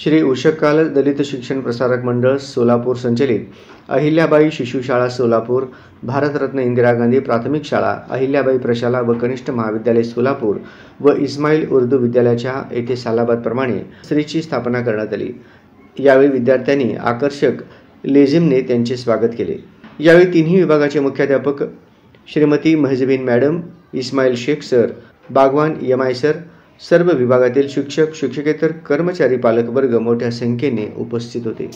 श्री उषकाल दलित शिक्षण प्रसारक मंडळ सोलापूर संचलित अहिल्याबाई शिशुशाळा सोलापूर, भारतरत्न इंदिरा गांधी प्राथमिक शाळा, अहिल्याबाई प्रशाला व कनिष्ठ महाविद्यालय सोलापूर व इस्माईल उर्दू विद्यालयाच्या येथे सालाबादप्रमाणे श्रीची स्थापना करण्यात आली। यावेळी विद्यार्थ्यांनी आकर्षक लेझिमने त्यांचे स्वागत केले। यावेळी तिन्ही विभागाचे मुख्याध्यापक Shrimati Mahjabeen madam, Ismail Shaikh sir, Bagwan M I. Sir, सर्व विभागातील शिक्षक, शिक्षकेतर कर्मचारी, पालकवर्ग मोठ्या संख्येने उपस्थित होते।